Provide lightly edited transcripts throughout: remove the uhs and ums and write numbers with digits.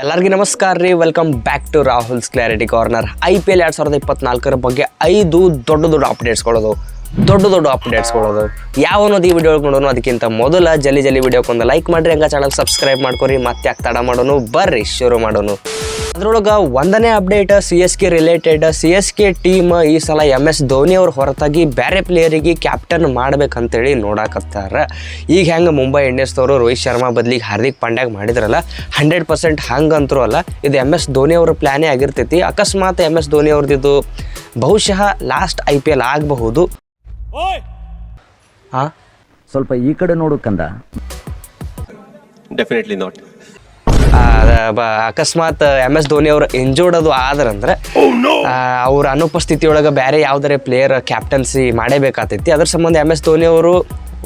ಎಲ್ಲರಿಗೂ ನಮಸ್ಕಾರ ರೀ. Welcome back to Rahul's clarity corner. IPL 2024 ಬಗ್ಗೆ 5 ದೊಡ್ಡ ಅಪ್ಡೇಟ್ಸ್ಗಳದು ಯಾವ ಅನ್ನೋದು ಈ ವಿಡಿಯೋ ನೋಡೋಣ. ಅದಕ್ಕಿಂತ ಮೊದಲ ಜಲ್ದಿ ವಿಡಿಯೋಕ್ಕೊಂದು ಲೈಕ್ ಮಾಡಿರಿ, ಹಂಗೆ ಚಾನಲ್ ಸಬ್ಸ್ಕ್ರೈಬ್ ಮಾಡ್ಕೊರಿ. ಮತ್ತೆ ಯಾಕೆ ತಡ ಮಾಡೋನು, ಬರ್ರಿ ಶುರು ಮಾಡೋನು. ಅದ್ರೊಳಗೆ ಒಂದನೇ update CSK related. CSK team ಈ ಸಲ MS ಧೋನಿ ಅವ್ರ ಹೊರತಾಗಿ ಬೇರೆ ಪ್ಲೇಯರಿಗೆ ಕ್ಯಾಪ್ಟನ್ ಮಾಡ್ಬೇಕಂತೇಳಿ ನೋಡಾಕತ್ತಾರ. ಈಗ ಹೆಂಗೆ ಮುಂಬೈ ಇಂಡಿಯನ್ಸ್ದವರು ರೋಹಿತ್ ಶರ್ಮಾ ಬದಲಿಗೆ ಹಾರ್ದಿಕ್ ಪಾಂಡ್ಯಾಗ ಮಾಡಿದ್ರಲ್ಲ, 100% ಹಂಗಂತರೂ ಅಲ್ಲ, ಇದು MS ಧೋನಿ ಅವ್ರ ಪ್ಲ್ಯಾನೇ ಆಗಿರ್ತೈತಿ. ಅಕಸ್ಮಾತ್ MS ಧೋನಿ ಅವ್ರದ್ದು ಬಹುಶಃ ಲಾಸ್ಟ್ IPL ಆಗಬಹುದು. ಸ್ವಲ್ಪ ಈ ಕಡೆ ನೋಡು ಕಂದ. Definitely not. ಅಕಸ್ಮಾತ್ MS ಧೋನಿ ಅವರು ಇಂಜೋರ್ಡ್ ಅದು ಆದ್ರಂದ್ರೆ ಅವ್ರ ಅನುಪಸ್ಥಿತಿಯೊಳಗೆ ಬೇರೆ ಯಾವುದೇ ಪ್ಲೇಯರ್ ಕ್ಯಾಪ್ಟನ್ಸಿ ಮಾಡಬೇಕಾಗ್ತೈತಿ. ಅದ್ರ ಸಂಬಂಧ MS ಧೋನಿ ಅವರು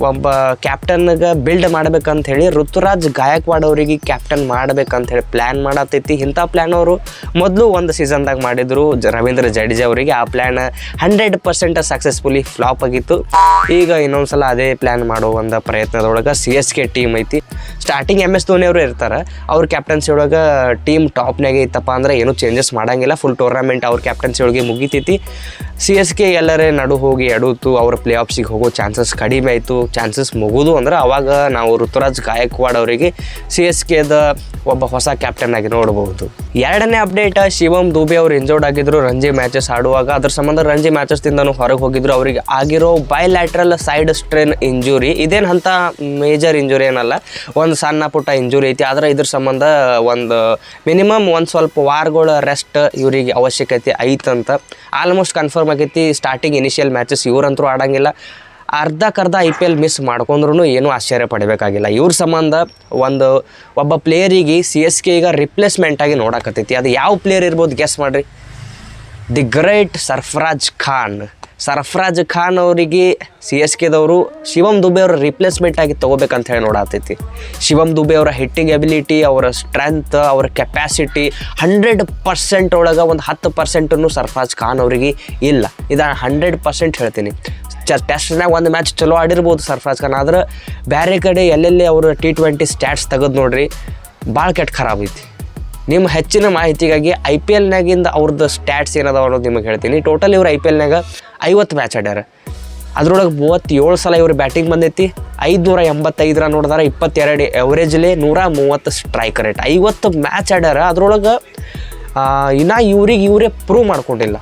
ಒಬ್ಬ ಕ್ಯಾಪ್ಟನ್ಗೆ ಬಿಲ್ಡ್ ಮಾಡ್ಬೇಕಂತ ಹೇಳಿ ಋತುರಾಜ್ ಗಾಯಕ್ವಾಡ್ ಅವರಿಗೆ ಕ್ಯಾಪ್ಟನ್ ಮಾಡ್ಬೇಕಂತ ಹೇಳಿ ಪ್ಲ್ಯಾನ್ ಮಾಡತ್ತೈತಿ. ಇಂಥ ಪ್ಲ್ಯಾನ್ ಅವರು ಮೊದಲು ಒಂದು ಸೀಸನ್ದಾಗ ಮಾಡಿದ್ರು ರವೀಂದ್ರ ಜಡೇಜಾ ಅವರಿಗೆ. ಆ ಪ್ಲ್ಯಾನ್ 100% ಸಕ್ಸಸ್ಫುಲಿ ಫ್ಲಾಪ್ ಆಗಿತ್ತು. ಈಗ ಇನ್ನೊಂದ್ಸಲ ಅದೇ ಪ್ಲ್ಯಾನ್ ಮಾಡೋ ಒಂದು ಪ್ರಯತ್ನದೊಳಗೆ CSK ಟೀಮ್ ಐತಿ. ಸ್ಟಾರ್ಟಿಂಗ್ MS ಧೋನಿ ಅವರು ಇರ್ತಾರೆ. ಅವ್ರ ಕ್ಯಾಪ್ಟನ್ಸಿ ಒಳಗೆ ಟೀಮ್ ಟಾಪ್ನಾಗೆ ಇತ್ತಪ್ಪ ಅಂದ್ರೆ ಏನೂ ಚೇಂಜಸ್ ಮಾಡೋಂಗಿಲ್ಲ. ಫುಲ್ ಟೂರ್ನಮೆಂಟ್ ಅವ್ರ ಕ್ಯಾಪ್ಟನ್ಸಿ ಒಳಗೆ ಮುಗಿತೈತಿ. CSK ಎಲ್ಲರೇ ನಡು ಹೋಗಿ ಎಡುತ್ತು, ಅವ್ರ ಪ್ಲೇ ಆಫ್ಸಿಗೆ ಹೋಗೋ ಚಾನ್ಸಸ್ ಕಡಿಮೆ ಆಯಿತು. ಚಾನ್ಸಸ್ ಮುಗಿದು ಅಂದ್ರೆ ಅವಾಗ ನಾವು ಋತುರಾಜ್ ಗಾಯಕ್ವಾಡ್ ಅವರಿಗೆ CSKದ ಒಬ್ಬ ಹೊಸ ಕ್ಯಾಪ್ಟನ್ ಆಗಿ ನೋಡಬಹುದು. ಎರಡನೇ ಅಪ್ಡೇಟ್, ಶಿವಮ್ ದುಬೆ ಅವರು ಇಂಜೋರ್ಡ್ ಆಗಿದ್ರು ರಂಜಿ ಮ್ಯಾಚಸ್ ಆಡುವಾಗ. ಅದ್ರ ಸಂಬಂಧ ರಂಜಿ ಮ್ಯಾಚಸ್ದಿಂದನೂ ಹೊರಗೆ ಹೋಗಿದ್ರು. ಅವರಿಗೆ ಆಗಿರೋ ಬೈಲ್ಯಾಟ್ರಲ್ ಸೈಡ್ ಸ್ಟ್ರೇನ್ ಇಂಜುರಿ. ಇದೇನು ಅಂತ ಮೇಜರ್ ಇಂಜುರಿ ಏನಲ್ಲ, ಒಂದು ಸಣ್ಣ ಪುಟ್ಟ ಇಂಜುರಿ ಐತಿ. ಆದರೆ ಇದ್ರ ಸಂಬಂಧ ಒಂದು ಮಿನಿಮಮ್ ಒಂದು ಸ್ವಲ್ಪ ವಾರಗಳ ರೆಸ್ಟ್ ಇವರಿಗೆ ಅವಶ್ಯಕತೆ ಐತಂತ ಆಲ್ಮೋಸ್ಟ್ ಕನ್ಫರ್ಮ್ ಆಗೈತಿ. ಸ್ಟಾರ್ಟಿಂಗ್ ಇನಿಷಿಯಲ್ ಮ್ಯಾಚಸ್ ಇವ್ರಂತರೂ ಆಡೋಂಗಿಲ್ಲ. ಅರ್ಧಕ್ಕರ್ಧ IPL ಮಿಸ್ ಮಾಡ್ಕೊಂಡ್ರೂ ಏನೂ ಆಶ್ಚರ್ಯ ಪಡಬೇಕಾಗಿಲ್ಲ. ಇವ್ರ ಸಂಬಂಧ ಒಬ್ಬ ಪ್ಲೇಯರಿಗೆ CSK ಈಗ ರಿಪ್ಲೇಸ್ಮೆಂಟಾಗಿ ನೋಡಕತ್ತೈತಿ. ಅದು ಯಾವ ಪ್ಲೇಯರ್ ಇರ್ಬೋದು ಗೆಸ್ ಮಾಡಿರಿ? ದಿ ಗ್ರೇಟ್ ಸರ್ಫರಾಜ್ ಖಾನ್ ಅವರಿಗೆ CSKದವರು ಶಿವಮ್ ದುಬೆ ಅವರ ರಿಪ್ಲೇಸ್ಮೆಂಟಾಗಿ ತೊಗೋಬೇಕಂತ ಹೇಳಿ ನೋಡತ್ತೈತಿ. ಶಿವಮ್ ದುಬೆ ಅವರ ಹಿಟ್ಟಿಂಗ್ ಎಬಿಲಿಟಿ, ಅವರ ಸ್ಟ್ರೆಂತ್, ಅವರ ಕೆಪ್ಯಾಸಿಟಿ 100% ಒಳಗೆ ಒಂದು 10% ಸರ್ಫರಾಜ್ ಖಾನ್ ಅವರಿಗೆ ಇಲ್ಲ. ಇದನ್ನು 100% ಹೇಳ್ತೀನಿ. ಟೆಸ್ಟ್ನಾಗ ಒಂದು ಮ್ಯಾಚ್ ಚಲೋ ಆಡಿರ್ಬೋದು ಸರ್ಫರಾಜ್ ಖಾನ್, ಆದ್ರೆ ಬೇರೆ ಕಡೆ ಎಲ್ಲೆಲ್ಲಿ ಅವರು T20 ಸ್ಟ್ಯಾಟ್ಸ್ ತೆಗೆದು ನೋಡ್ರಿ, ಭಾಳ ಕೆಟ್ಟ ಖರಾಬ್ ಐತಿ. ನಿಮ್ಮ ಹೆಚ್ಚಿನ ಮಾಹಿತಿಗಾಗಿ IPLನಾಗಿಂದ ಅವ್ರದ್ದು ಸ್ಟ್ಯಾಟ್ಸ್ ಏನದಾವ ಅನ್ನೋದು ನಿಮಗೆ ಹೇಳ್ತೀನಿ. ಟೋಟಲ್ ಇವ್ರು IPLನಾಗ 50 ಮ್ಯಾಚ್ ಆಡ್ಯಾರ. ಅದ್ರೊಳಗೆ 37 ಸಲ ಇವ್ರು ಬ್ಯಾಟಿಂಗ್ ಬಂದೈತಿ. 585 ರನ್ ನೋಡಿದಾರೆ, 22 ಎವರೇಜ್ಲಿ, 130 ಸ್ಟ್ರೈಕ್ ರೇಟ್. 50 ಮ್ಯಾಚ್ ಆಡ್ಯಾರ. ಅದ್ರೊಳಗೆ ಇನ್ನೂ ಇವರೇ ಪ್ರೂವ್ ಮಾಡ್ಕೊಂಡಿಲ್ಲ.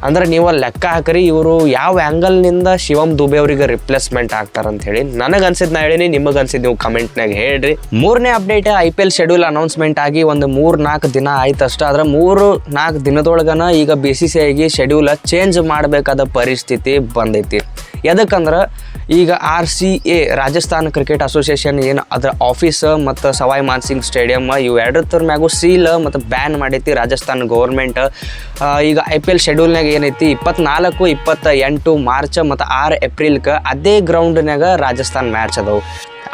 ಅಂದ್ರೆ ನೀವು ಅಲ್ಲಿ ಲೆಕ್ಕ ಹಾಕರಿ, ಇವರು ಯಾವ ಆ್ಯಂಗಲ್ನಿಂದ ಶಿವಮ್ ದುಬೆ ಅವರಿಗೆ ರಿಪ್ಲೇಸ್ಮೆಂಟ್ ಆಗ್ತಾರಂತ ಹೇಳಿ. ನನಗೆ ಅನ್ಸಿದ್ದು ನಾ ಹೇಳೀನಿ, ನಿಮಗೆ ಅನ್ಸಿದ್ದು ನೀವು ಕಮೆಂಟ್ನಾಗ ಹೇಳ್ರಿ. ಮೂರನೇ ಅಪ್ಡೇಟ್, IPL ಶೆಡ್ಯೂಲ್ ಅನೌನ್ಸ್ಮೆಂಟ್ ಆಗಿ ಒಂದು 3-4 ದಿನ ಆಯ್ತು ಅಷ್ಟೇ. ಆದರೆ 3-4 ದಿನದೊಳಗನ ಈಗ BCCIಗೆ ಶೆಡ್ಯೂಲ್ ಚೇಂಜ್ ಮಾಡಬೇಕಾದ ಪರಿಸ್ಥಿತಿ ಬಂದೈತಿ. ಎದಕ್ಕಂದ್ರೆ ಈಗ RCA ರಾಜಸ್ಥಾನ್ ಕ್ರಿಕೆಟ್ ಅಸೋಸಿಯೇಷನ್ ಏನು ಅದರ ಆಫೀಸ್ ಮತ್ತು ಸವಾಯ್ ಮಾನ್ಸಿಂಗ್ ಸ್ಟೇಡಿಯಮ್ ಇವು ಎರಡರ ಮ್ಯಾಗೂ ಸೀಲ್ ಮತ್ತು ಬ್ಯಾನ್ ಮಾಡೈತಿ ರಾಜಸ್ಥಾನ್ ಗೌರ್ಮೆಂಟ್. ಈಗ IPL ಶೆಡ್ಯೂಲ್ನಾಗ ಏನೈತಿ, 24, 28 ಮಾರ್ಚ್ ಮತ್ತು 6 ಏಪ್ರಿಲ್ಗೆ ಅದೇ ಗ್ರೌಂಡ್ನಾಗ ರಾಜಸ್ಥಾನ್ ಮ್ಯಾಚ್ ಅದಾವು.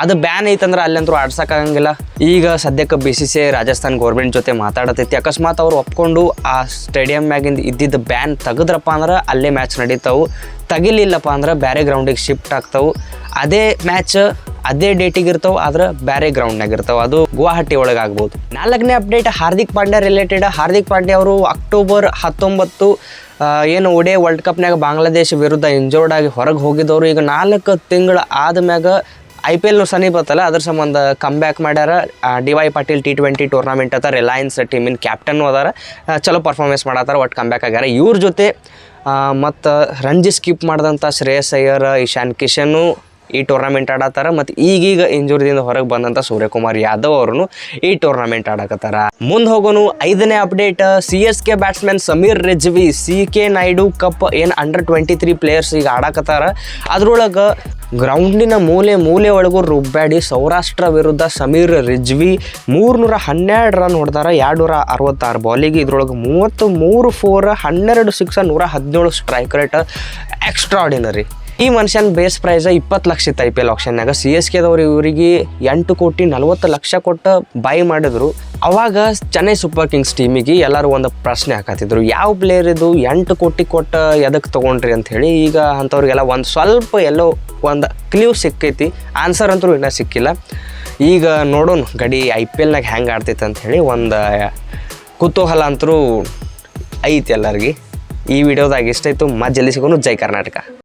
ಅದು ಬ್ಯಾನ್ ಐತಂದ್ರೆ ಅಲ್ಲಂತರೂ ಆಡ್ಸೋಕ್ಕಾಗಂಗಿಲ್ಲ. ಈಗ ಸದ್ಯಕ್ಕೆ BCCI ರಾಜಸ್ಥಾನ್ ಗೌರ್ಮೆಂಟ್ ಜೊತೆ ಮಾತಾಡತೈತಿ. ಅಕಸ್ಮಾತ್ ಅವ್ರು ಒಪ್ಕೊಂಡು ಆ ಸ್ಟೇಡಿಯಂ ಮ್ಯಾಗಿಂದ ಇದ್ದಿದ್ದ ಬ್ಯಾನ್ ತೆಗೆದ್ರಪ್ಪ ಅಂದ್ರೆ ಅಲ್ಲೇ ಮ್ಯಾಚ್ ನಡೀತಾವೆ. ತೆಗಿಲಿಲ್ಲಪ್ಪ ಅಂದ್ರೆ ಬೇರೆ ಗ್ರೌಂಡಿಗೆ ಶಿಫ್ಟ್ ಆಗ್ತಾವೆ. ಅದೇ ಮ್ಯಾಚ್ ಅದೇ ಡೇಟಿಗೆ ಇರ್ತಾವೆ, ಆದ್ರೆ ಬೇರೆ ಗ್ರೌಂಡ್ನಾಗ ಇರ್ತಾವೆ. ಅದು ಗುವಾಹಟಿ ಒಳಗೆ ಆಗ್ಬೋದು. 4ನೇ ಅಪ್ಡೇಟ್, ಹಾರ್ದಿಕ್ ಪಾಂಡ್ಯ ರಿಲೇಟೆಡ್. ಹಾರ್ದಿಕ್ ಪಾಂಡ್ಯ ಅವರು ಅಕ್ಟೋಬರ್ 19 ಏನು ODI ವರ್ಲ್ಡ್ ಕಪ್ನಾಗ ಬಾಂಗ್ಲಾದೇಶ ವಿರುದ್ಧ ಇಂಜೋರ್ಡ್ ಆಗಿ ಹೊರಗೆ ಹೋಗಿದ್ದವರು ಈಗ 4 ತಿಂಗಳು ಆದಮ್ಯಾಗ IPL ಸನಿ ಬರ್ತಲ್ಲ, ಅದ್ರ ಸಂಬಂಧ ಕಮ್ ಬ್ಯಾಕ್ ಮಾಡ್ಯಾರ. DY ಪಾಟೀಲ್ T20 ಟೂರ್ನಮೆಂಟ್ ಅದ ರಿಲಯನ್ಸ್ ಟೀಮಿನ ಕ್ಯಾಪ್ಟನ್ ಅದಾರ. ಚಲೋ ಪರ್ಫಾರ್ಮೆನ್ಸ್ ಮಾಡತ್ತಾರ, ಒಟ್ಟು ಕಮ್ ಬ್ಯಾಕ್ ಆಗ್ಯಾರ. ಇವ್ರ ಜೊತೆ ಮತ್ತು ರಂಜಿ ಸ್ಕಿಪ್ ಮಾಡಿದಂಥ ಶ್ರೇಯಸ್ ಅಯ್ಯರ್, ಇಶಾನ್ ಕಿಶನ್ನು ಈ ಟೂರ್ನಮೆಂಟ್ ಆಡತ್ತಾರ. ಮತ್ತು ಈಗೀಗ ಇಂಜುರಿದಿಂದ ಹೊರಗೆ ಬಂದಂಥ ಸೂರ್ಯಕುಮಾರ್ ಯಾದವ್ ಅವರು ಈ ಟೂರ್ನಮೆಂಟ್ ಆಡಕತ್ತಾರ. ಮುಂದೆ ಹೋಗೋನು 5ನೇ update, CSK batsman Sameer Rizvi CK Naidu cup ಏನು Under-23 ಪ್ಲೇಯರ್ಸ್ ಈಗ ಆಡಕತ್ತಾರ. ಅದ್ರೊಳಗೆ ಗ್ರೌಂಡಿನ ಮೂಲೆ ಒಳಗೂ ರುಬ್ಬಾಡಿ ಸೌರಾಷ್ಟ್ರ ವಿರುದ್ಧ ಸಮೀರ್ ರಿಜ್ವಿ 312 ರನ್ ಹೊಡೆದಾರ 266 ಬಾಲಿಗೆ. ಇದ್ರೊಳಗೆ 33 4, 12 6, 117 ಸ್ಟ್ರೈಕ್ ರೇಟ್. ಎಕ್ಸ್ಟ್ರಾರ್ಡಿನರಿ. ಈ ಮನುಷ್ಯನ ಬೇಸ್ ಪ್ರೈಸ್ 20 ಲಕ್ಷ ಇತ್ತು IPL ಆಕ್ಷನ್ನಾಗ. CSKದವ್ರು ಇವರಿಗೆ 8,40,00,000 ಕೊಟ್ಟು ಬೈ ಮಾಡಿದ್ರು. ಅವಾಗ ಚೆನ್ನೈ ಸೂಪರ್ ಕಿಂಗ್ಸ್ ಟೀಮಿಗೆ ಎಲ್ಲರೂ ಒಂದು ಪ್ರಶ್ನೆ ಹಾಕತ್ತಿದ್ರು, ಯಾವ ಪ್ಲೇಯರ್ ಇದು 8 ಕೋಟಿ ಕೊಟ್ಟು ಎದಕ್ಕೆ ತೊಗೊಂಡ್ರಿ ಅಂತ ಹೇಳಿ. ಈಗ ಅಂಥವ್ರಿಗೆಲ್ಲ ಒಂದು ಸ್ವಲ್ಪ ಎಲ್ಲೋ ಒಂದು ಕ್ಲೂ ಸಿಕ್ಕೈತಿ, ಆನ್ಸರ್ ಅಂತೂ ಇನ್ನೂ ಸಿಕ್ಕಿಲ್ಲ. ಈಗ ನೋಡೋಣ ಗಡಿ IPLನಾಗ ಹೆಂಗೆ ಆಡ್ತೈತೆ ಅಂತ ಹೇಳಿ ಒಂದು ಕುತೂಹಲ ಅಂತರೂ ಐತಿ ಎಲ್ಲರಿಗೆ. ಈ ವಿಡಿಯೋದಾಗ ಇಷ್ಟಾಯಿತು. ಮತ್ತೆ ಜಲ್ದಿ ಸಿಗೋನು. ಜೈ ಕರ್ನಾಟಕ.